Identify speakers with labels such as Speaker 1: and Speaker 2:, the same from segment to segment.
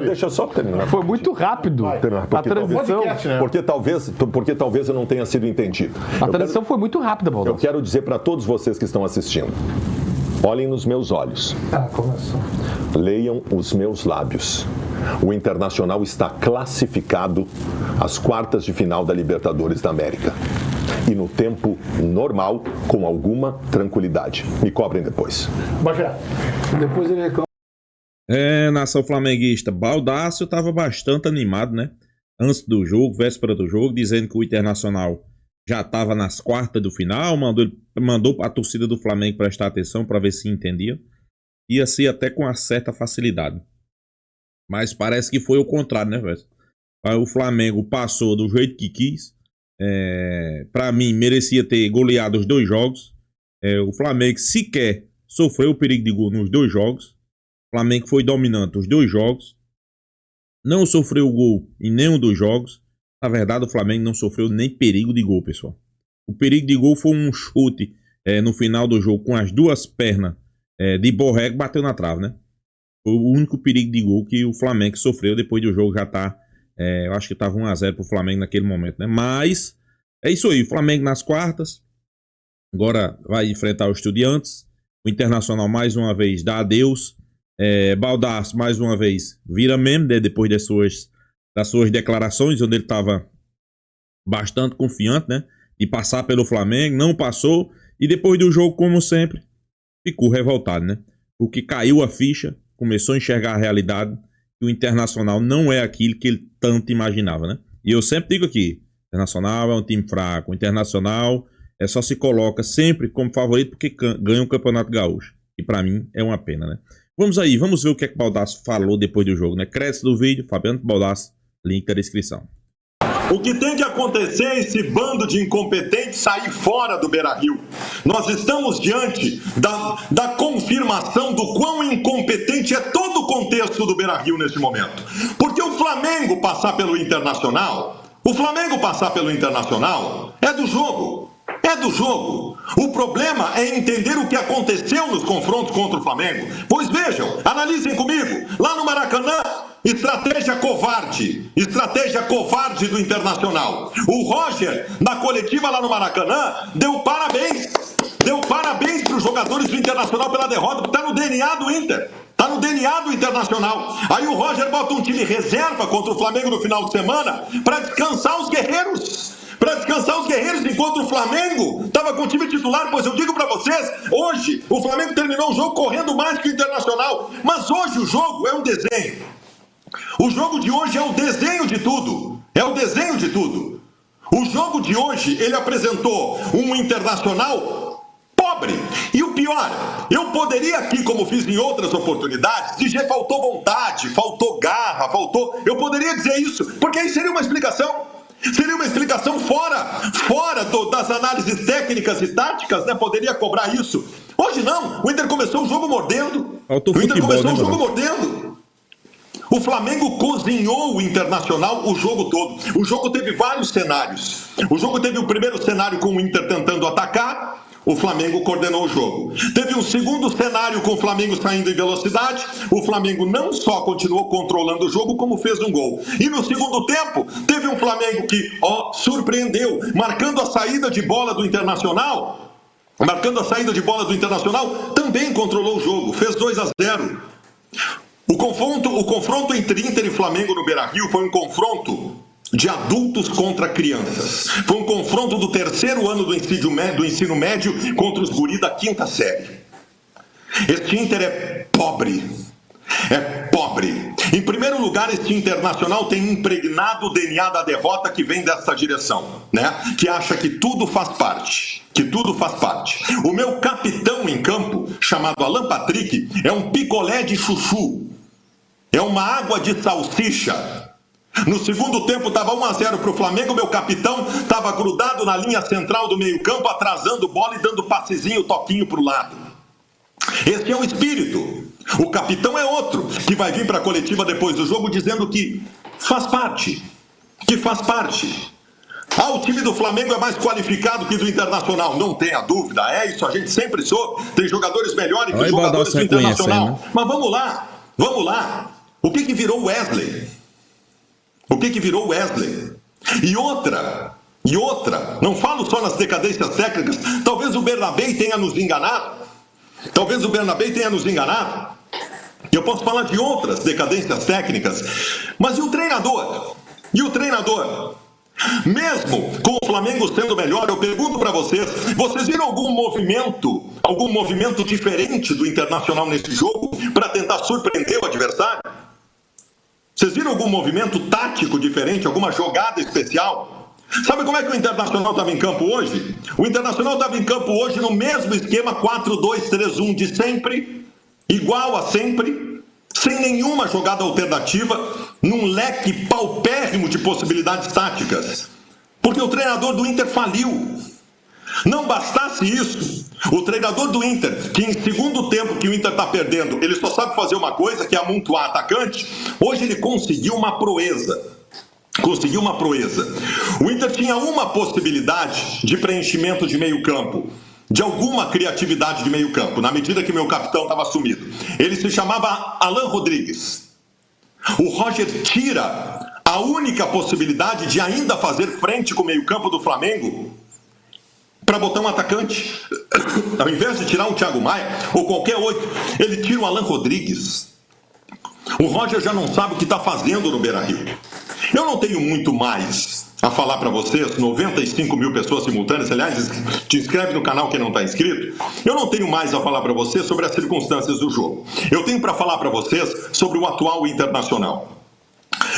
Speaker 1: Deixa eu só terminar.
Speaker 2: Foi muito rápido a transição.
Speaker 1: Porque talvez eu não tenha sido entendido.
Speaker 2: A transição foi muito rápida, Baldassi.
Speaker 1: Eu quero dizer para todos vocês que estão assistindo, olhem nos meus olhos.
Speaker 3: Começou.
Speaker 1: Leiam os meus lábios. O Internacional está classificado às quartas de final da Libertadores da América. E no tempo normal, com alguma tranquilidade. Me cobrem depois.
Speaker 3: Bagé, depois ele reclama.
Speaker 4: Nação flamenguista, Baldasso estava bastante animado, né? Antes do jogo, véspera do jogo, dizendo que o Internacional já estava nas quartas do final, mandou a torcida do Flamengo prestar atenção para ver se entendia. Ia ser até com uma certa facilidade. Mas parece que foi o contrário, né, velho? O Flamengo passou do jeito que quis. Para mim, merecia ter goleado os dois jogos. O Flamengo sequer sofreu o perigo de gol nos dois jogos. O Flamengo foi dominante os dois jogos. Não sofreu gol em nenhum dos jogos. Na verdade, o Flamengo não sofreu nem perigo de gol, pessoal. O perigo de gol foi um chute no final do jogo com as duas pernas de Borrego, bateu na trave, né? Foi o único perigo de gol que o Flamengo sofreu. Depois do jogo já tá... eu acho que estava 1-0 pro Flamengo naquele momento, né? Mas é isso aí. O Flamengo nas quartas. Agora vai enfrentar o Estudiantes. O Internacional mais uma vez dá adeus. Baldasso mais uma vez vira meme, né? Depois das suas declarações, onde ele estava bastante confiante, né? De passar pelo Flamengo. Não passou. E depois do jogo, como sempre, ficou revoltado, né? Porque caiu a ficha. Começou a enxergar a realidade. Que o Internacional não é aquilo que ele tanto imaginava, né? E eu sempre digo aqui, o Internacional é um time fraco, o Internacional só se coloca sempre como favorito porque ganha o Campeonato Gaúcho. E pra mim é uma pena, né? Vamos aí, vamos ver o que é que o Baldasso falou depois do jogo, né? Crédito do vídeo, Fabiano Baldasso, link da descrição.
Speaker 5: O que tem que acontecer é esse bando de incompetentes sair fora do Beira-Rio. Nós estamos diante da confirmação do quão incompetente é todo o contexto do Beira-Rio neste momento. Porque o Flamengo passar pelo Internacional, é do jogo. É do jogo. O problema é entender o que aconteceu nos confrontos contra o Flamengo. Pois vejam, analisem comigo. Lá no Maracanã, estratégia covarde do Internacional. O Roger, na coletiva lá no Maracanã, deu parabéns para os jogadores do Internacional pela derrota, porque está no DNA do Inter. Está no DNA do Internacional. Aí o Roger bota um time reserva contra o Flamengo no final de semana para descansar os guerreiros. Enquanto o Flamengo estava com o time titular. Pois eu digo para vocês, hoje o Flamengo terminou o jogo correndo mais que o Internacional. Mas hoje o jogo é um desenho. O jogo de hoje é o desenho de tudo. O jogo de hoje, ele apresentou um Internacional pobre. E o pior, eu poderia aqui, como fiz em outras oportunidades, dizer faltou vontade, faltou garra, eu poderia dizer isso, porque aí seria uma explicação. Seria uma explicação fora das análises técnicas e táticas, né? Poderia cobrar isso. Hoje não, o Inter começou o jogo mordendo. O Flamengo cozinhou o Internacional o jogo todo. O jogo teve vários cenários. O jogo teve o primeiro cenário com o Inter tentando atacar. O Flamengo coordenou o jogo. Teve um segundo cenário com o Flamengo saindo em velocidade. O Flamengo não só continuou controlando o jogo, como fez um gol. E no segundo tempo, teve um Flamengo que, surpreendeu, marcando a saída de bola do Internacional. Também controlou o jogo, fez 2-0. O confronto entre Inter e Flamengo no Beira-Rio foi um confronto de adultos contra crianças. Foi um confronto do terceiro ano do ensino médio contra os guri da quinta série. Este Inter é pobre. Em primeiro lugar, este Internacional tem impregnado o DNA da derrota que vem dessa direção, né? Que acha que tudo faz parte. O meu capitão em campo, chamado Alan Patrick, é um picolé de chuchu. É uma água de salsicha. No segundo tempo estava 1-0 para o Flamengo. Meu capitão estava grudado na linha central do meio campo, atrasando bola e dando passezinho, toquinho para o lado. Esse é o espírito. O capitão é outro, que vai vir para a coletiva depois do jogo dizendo que faz parte. O time do Flamengo é mais qualificado que do Internacional. Não tenha dúvida, isso a gente sempre soube. Tem jogadores melhores que os jogadores do Internacional. Mas vamos lá. O que virou Wesley? O que virou Wesley? E outra, não falo só nas decadências técnicas, talvez o Bernabé tenha nos enganado. Eu posso falar de outras decadências técnicas, mas e o treinador? Mesmo com o Flamengo sendo melhor, eu pergunto para vocês viram algum movimento diferente do Internacional nesse jogo para tentar surpreender o adversário? Vocês viram algum movimento tático diferente, alguma jogada especial? Sabe como é que o Internacional estava em campo hoje? O Internacional estava em campo hoje no mesmo esquema 4-2-3-1 de sempre, igual a sempre, sem nenhuma jogada alternativa, num leque paupérrimo de possibilidades táticas. Porque o treinador do Inter faliu. Não bastasse isso, o treinador do Inter, que em segundo tempo que o Inter está perdendo, ele só sabe fazer uma coisa, que é amontoar atacante, hoje ele conseguiu uma proeza. O Inter tinha uma possibilidade de preenchimento de meio campo, de alguma criatividade de meio campo, na medida que meu capitão estava sumido. Ele se chamava Alan Rodrigues. O Roger tira a única possibilidade de ainda fazer frente com o meio campo do Flamengo para botar um atacante. Ao invés de tirar um Thiago Maia ou qualquer outro, ele tira o Alan Rodrigues. O Roger já não sabe o que está fazendo no Beira-Rio. Eu não tenho muito mais a falar para vocês, 95 mil pessoas simultâneas, aliás, te inscreve no canal quem não está inscrito. Eu não tenho mais a falar para vocês sobre as circunstâncias do jogo. Eu tenho para falar para vocês sobre o atual Internacional.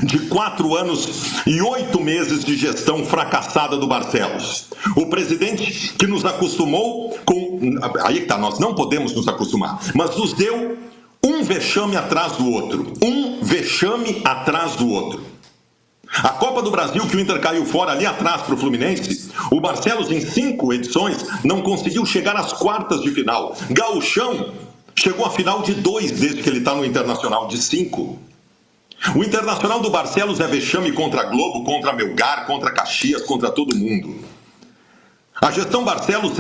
Speaker 5: De 4 anos e 8 meses de gestão fracassada do Barcelos. O presidente que nos acostumou com... Aí que tá, nós não podemos nos acostumar, mas nos deu um vexame atrás do outro. A Copa do Brasil, que o Inter caiu fora ali atrás para o Fluminense, o Barcelos em 5 edições não conseguiu chegar às quartas de final. Gauchão chegou à final de 2 desde que ele está no Internacional, de 5. O Internacional do Barcelos é vexame contra a Globo, contra a Melgar, contra a Caxias, contra todo mundo. A gestão Barcelos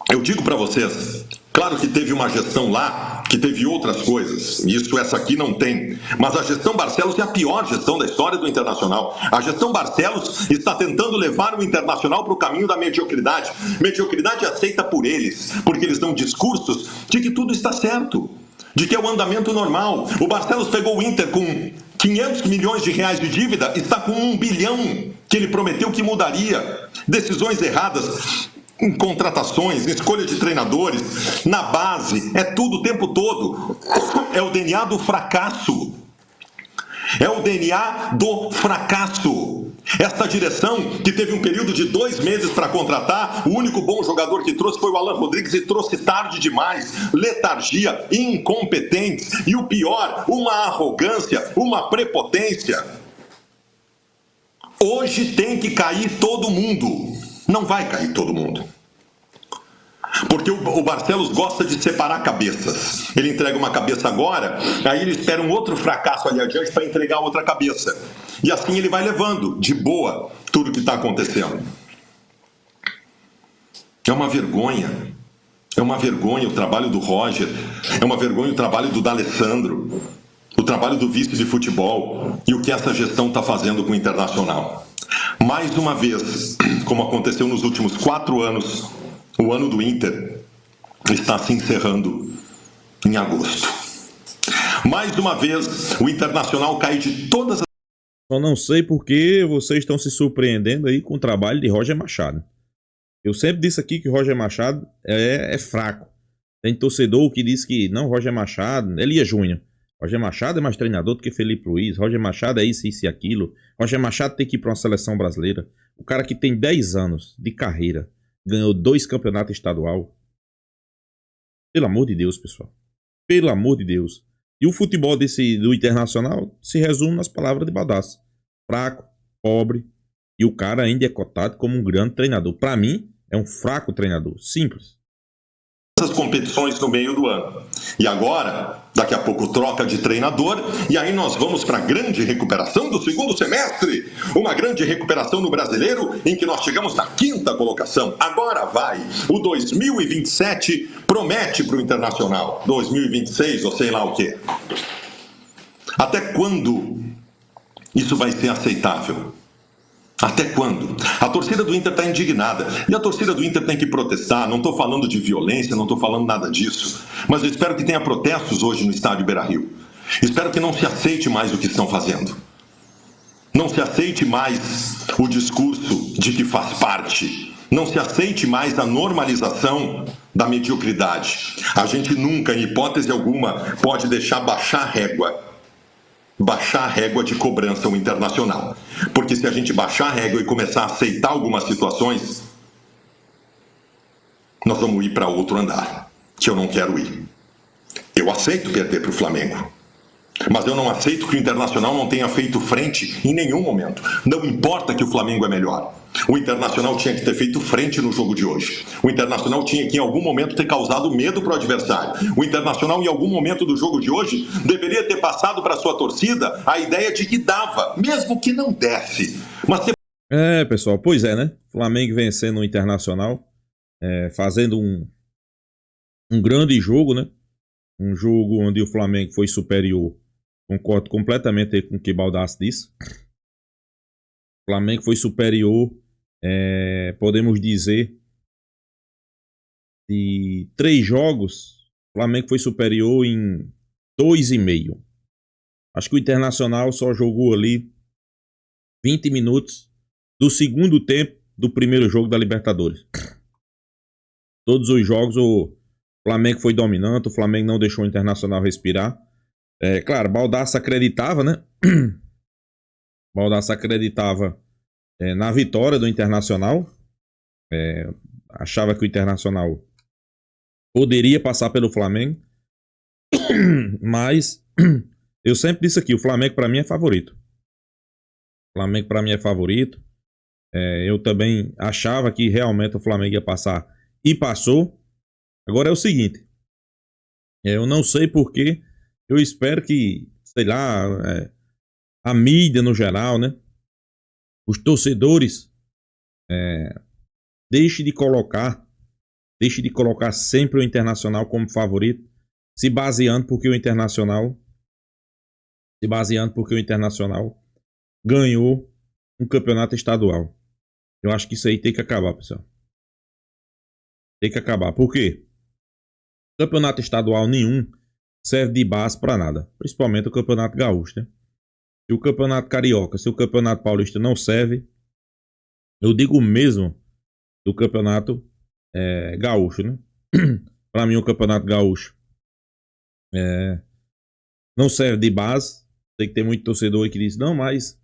Speaker 5: eu digo para vocês, claro que teve uma gestão lá, que teve outras coisas, isso essa aqui não tem, mas a gestão Barcelos é a pior gestão da história do Internacional. A gestão Barcelos está tentando levar o Internacional para o caminho da mediocridade aceita por eles, porque eles dão discursos de que tudo está certo, de que é o andamento normal. O Barcelos pegou o Inter com 500 milhões de reais de dívida, está com 1 bilhão que ele prometeu que mudaria. Decisões erradas em contratações, em escolha de treinadores, na base, é tudo o tempo todo. É o DNA do fracasso. Esta direção, que teve um período de 2 meses para contratar, o único bom jogador que trouxe foi o Alan Rodrigues e trouxe tarde demais. Letargia, incompetentes e o pior, uma arrogância, uma prepotência. Hoje tem que cair todo mundo. Não vai cair todo mundo. Porque o Barcelos gosta de separar cabeças. Ele entrega uma cabeça agora, aí ele espera um outro fracasso ali adiante para entregar outra cabeça. E assim ele vai levando, de boa, tudo que está acontecendo. É uma vergonha. É uma vergonha o trabalho do Roger. É uma vergonha o trabalho do D'Alessandro. O trabalho do vice de futebol. E o que essa gestão está fazendo com o Internacional. Mais uma vez, como aconteceu nos últimos 4 anos, o ano do Inter está se encerrando em agosto. Mais uma vez, o Internacional cai de todas as...
Speaker 4: Só não sei porque vocês estão se surpreendendo aí com o trabalho de Roger Machado. Eu sempre disse aqui que Roger Machado é fraco. Tem torcedor que diz que não, Roger Machado, Elias Júnior. Roger Machado é mais treinador do que Felipe Luiz. Roger Machado é isso e aquilo. Roger Machado tem que ir para uma seleção brasileira. O cara que tem 10 anos de carreira, ganhou 2 campeonatos estadual. Pelo amor de Deus, pessoal. Pelo amor de Deus. E o futebol do Internacional se resume nas palavras de Baldassi. Fraco, pobre. E o cara ainda é cotado como um grande treinador. Para mim, é um fraco treinador. Simples.
Speaker 5: Essas competições no meio do ano. E agora, daqui a pouco, troca de treinador, e aí nós vamos para a grande recuperação do segundo semestre. Uma grande recuperação no Brasileiro, em que nós chegamos na 5ª colocação. Agora vai. O 2027 promete para o Internacional. 2026, ou sei lá o quê. Até quando isso vai ser aceitável? Até quando? A torcida do Inter está indignada. E a torcida do Inter tem que protestar. Não estou falando de violência, não estou falando nada disso. Mas eu espero que tenha protestos hoje no estádio Beira-Rio. Espero que não se aceite mais o que estão fazendo. Não se aceite mais o discurso de que faz parte. Não se aceite mais a normalização da mediocridade. A gente nunca, em hipótese alguma, pode deixar baixar a régua de cobrança ao Internacional. Porque se a gente baixar a régua e começar a aceitar algumas situações, nós vamos ir para outro andar, que eu não quero ir. Eu aceito perder para o Flamengo, mas eu não aceito que o Internacional não tenha feito frente em nenhum momento. Não importa que o Flamengo é melhor. O Internacional tinha que ter feito frente no jogo de hoje. O Internacional tinha que, em algum momento, ter causado medo para o adversário. O Internacional, em algum momento do jogo de hoje, deveria ter passado para a sua torcida a ideia de que dava, mesmo que não desse. Mas
Speaker 4: pessoal, pois é, né? Flamengo vencendo o Internacional, fazendo um grande jogo, né? Um jogo onde o Flamengo foi superior. Concordo completamente com o que Baldasso disse. O Flamengo foi superior, podemos dizer, de 3 jogos, o Flamengo foi superior em 2,5. Acho que o Internacional só jogou ali 20 minutos do segundo tempo do primeiro jogo da Libertadores. Todos os jogos o Flamengo foi dominante, o Flamengo não deixou o Internacional respirar. Claro, Baldasso acreditava, né? Baldasso acreditava na vitória do Internacional. Achava que o Internacional poderia passar pelo Flamengo. Mas eu sempre disse aqui, o Flamengo para mim é favorito. O Flamengo para mim é favorito. Eu também achava que realmente o Flamengo ia passar e passou. Agora é o seguinte, eu não sei porquê, eu espero que, sei lá, a mídia no geral, né, os torcedores, deixe de colocar sempre o Internacional como favorito, se baseando porque o Internacional ganhou um campeonato estadual. Eu acho que isso aí tem que acabar, pessoal. Tem que acabar. Por quê? Campeonato estadual nenhum serve de base para nada. Principalmente o Campeonato Gaúcho, né? Se o Campeonato Carioca, se o Campeonato Paulista não serve, eu digo mesmo do Campeonato Gaúcho, né? Para mim o Campeonato Gaúcho não serve de base. Sei que tem muito torcedor que diz, não, mas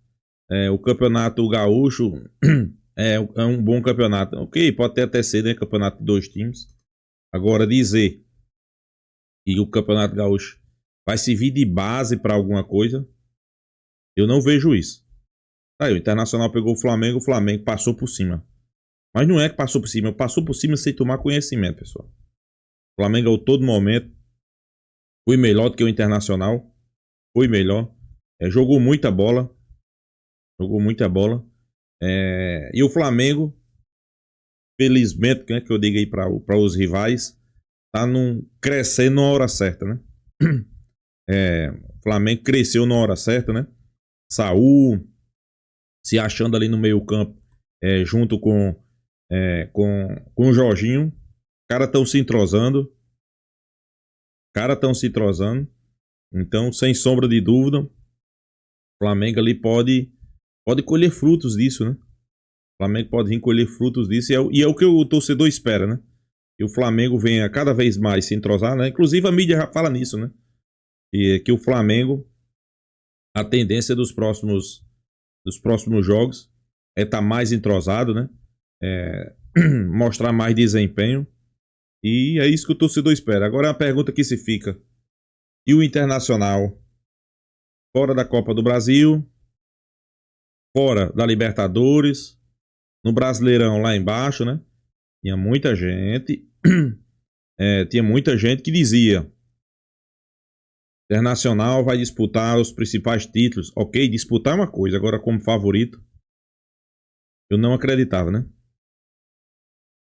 Speaker 4: o Campeonato Gaúcho é um bom campeonato. Ok, pode até ser, né? Campeonato de 2 times. Agora dizer que o Campeonato Gaúcho vai servir de base para alguma coisa, eu não vejo isso. Aí o Internacional pegou o Flamengo passou por cima. Mas não é que passou por cima sem tomar conhecimento, pessoal. O Flamengo a todo momento foi melhor do que o Internacional. Foi melhor. Jogou muita bola. E o Flamengo, felizmente, né, que eu digo aí para os rivais, tá crescendo na hora certa, né? O Flamengo cresceu na hora certa, né? Saul se achando ali no meio campo, junto com o Jorginho. Os caras estão se entrosando. Então, sem sombra de dúvida, o Flamengo ali pode colher frutos disso, né? O Flamengo pode vir colher frutos disso e é o que o torcedor espera, né? Que o Flamengo venha cada vez mais se entrosar, né? Inclusive a mídia já fala nisso, né? E que o Flamengo, a tendência dos próximos jogos é estar mais entrosado, né? Mostrar mais desempenho. E é isso que o torcedor espera. Agora a pergunta que se fica: e o Internacional fora da Copa do Brasil, fora da Libertadores, no Brasileirão lá embaixo, né? Tinha muita gente que dizia: Internacional vai disputar os principais títulos. Ok, disputar é uma coisa, agora como favorito, eu não acreditava, né?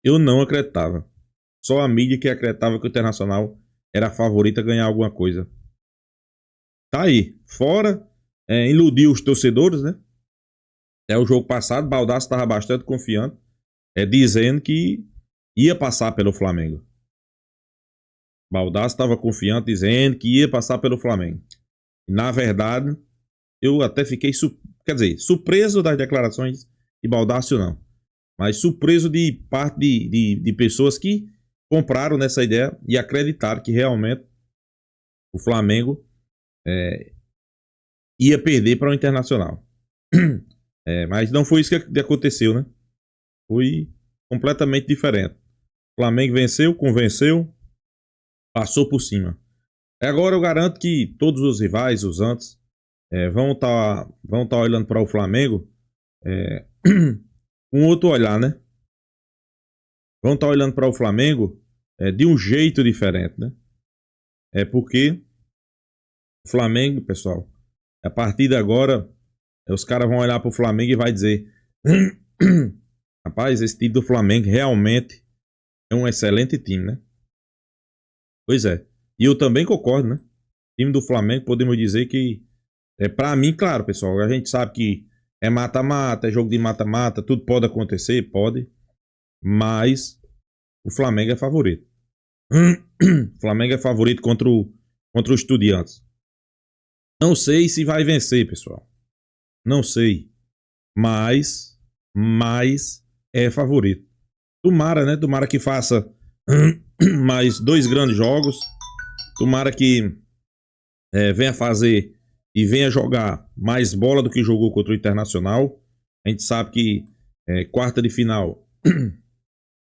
Speaker 4: Eu não acreditava. Só a mídia que acreditava que o Internacional era favorito a ganhar alguma coisa. tá aí. Fora, iludiu os torcedores, né? Até o jogo passado, Baldasso estava bastante confiante, dizendo que ia passar pelo Flamengo. Baldasso estava confiante, dizendo que ia passar pelo Flamengo. E, na verdade, eu até fiquei, surpreso das declarações de Baldasso, não. Mas surpreso de parte de pessoas que compraram nessa ideia e acreditaram que realmente o Flamengo ia perder para o Internacional. Mas não foi isso que aconteceu, né? Foi completamente diferente. O Flamengo venceu, convenceu, passou por cima. Agora eu garanto que todos os rivais, os antes, vão tá olhando para o Flamengo com outro olhar, né? Vão estar olhando para o Flamengo de um jeito diferente, né? Porque o Flamengo, pessoal, a partir de agora, os caras vão olhar para o Flamengo e vai dizer: rapaz, esse time do Flamengo realmente é um excelente time, né? Pois é. E eu também concordo, né? O time do Flamengo, podemos dizer que, para mim, claro, pessoal, a gente sabe que é mata-mata, é jogo de mata-mata, tudo pode acontecer, pode. Mas o Flamengo é favorito. O Flamengo é favorito contra o Estudiantes. Não sei se vai vencer, pessoal. Não sei. Mas é favorito. Tomara, né? Tomara que faça mais 2 grandes jogos. Tomara que venha fazer e venha jogar mais bola do que jogou contra o Internacional. A gente sabe que quarta de final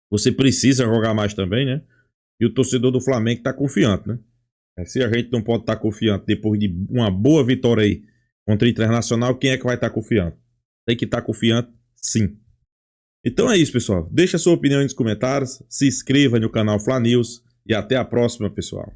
Speaker 4: você precisa jogar mais também, né? E o torcedor do Flamengo tá confiante, né? Se a gente não pode estar confiante depois de uma boa vitória aí contra o Internacional, quem é que vai estar confiante? Tem que estar confiante, sim. Então é isso, pessoal. Deixa a sua opinião aí nos comentários, se inscreva no canal Fla News e até a próxima, pessoal.